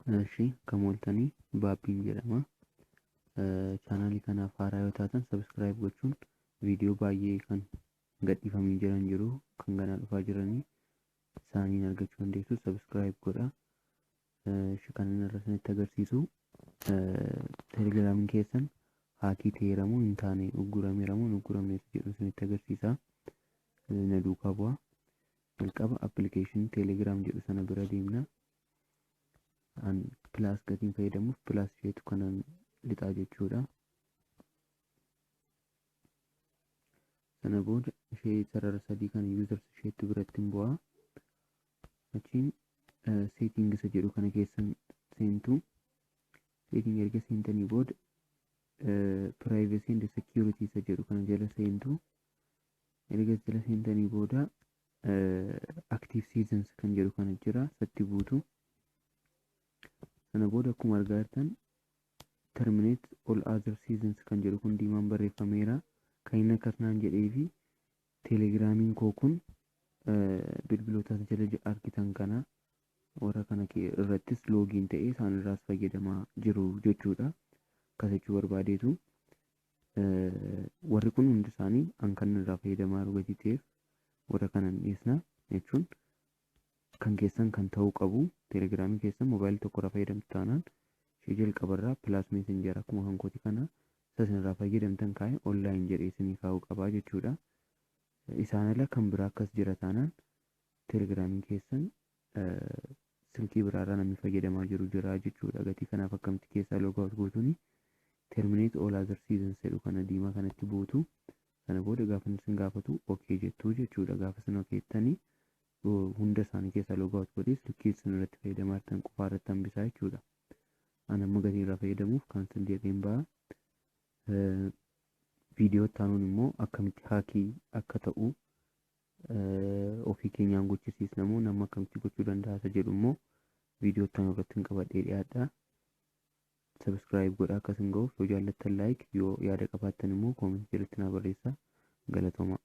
Ishii kan mooltanii baabbiin jedhama. Chaanaalii kanaaf haaraa yoo taatan subscribe gochuun viidiyoo baay'ee kan gadhiifamanii jiran jiru kan ganaa dhufaa jiranii isaaniin argachuu dandeessu. Subscribe godha. Kan inni irra isinitti agarsiisu telegiraamiin keessan haakii ta'eeramoo hin taane uggurameeramoo hin ugguramne jedhu isinitti agarsiisa. Na duukaa bu'aa. Jalqaba appilikeeshinii telegiraam jedhu sana bira deemna. Pilaas gatiin fayyadamuuf pilaas isheetu kanan lixaa jechuudha. Sana booda ishee sarara sadii kan yuuzars isheetti biratti hin bu'aa. Achiin seeting isa jedhu kana keessan seentu. Seeting erga seentanii booda privacy and security isa jedhu kana jala seentu. Erga jala seentanii booda active seasons kan jedhu kana jira satti buutu. Sana booda akkuma argaa jirtan terminate all other seasons kan jedhu kun diimaan barreeffameera. Kan inni akkasnaan jedhee fi telegiraamiin koo kun bilbiloota jala argitan kana warra kana irrattis loogiin ta'ee isaan irraas fayyadamaa jiru jechuudha. Akkasachuu barbaadeetu warri kun hundi isaanii kan irraa fayyadamaa jiru gatii ta'eef warra kanan dhiisna jechuun kan keessan kan ta'uu qabu. Telegiraamii keessan moobaayilii tokko irraa fayyadamtu taanaan ishee jalqabarraa pilaas meesenjara akkuma hankooti kana isa irraa fayyadamtan kaa'e onlaayin jedhee isinii kaa'uu qabaa jechuudha. Isaan ala kan biraa akkas jira taanaan telegiraamiin keessan silkii biraarraa namni fayyadamaa jiru jira jechuudha. Gatii kanaaf akkamitti keessaa loogaawut gootuuni terminate all other seasons jedhu kana diimaa kanatti buutu. Sana booda gaafa isin gaafatu okay jettuu jechuudha. Gaafa isin okeettanii hunda isaanii keessaa loogaawut godhee silkii isin irratti fayyadamaa jirtan qofaa irratti hambisaa jechuudha. Ani amma gatii irraa fayyadamuuf kaansel jedheen ba'a. Viidiyoo taanuun immoo akkamitti haakii akka ta'u ofii keenyaan gochisiisnamoo nama akkamitti gochuu danda'a jedhu immoo viidiyoo taanuu irratti qabadhee dhiyaadhaa. Subscribe godhaa akka isin ga'uuf yoo jaallattan like yoo yaada qabaattan immoo koomentii irratti naa barreessaa. Galatooma.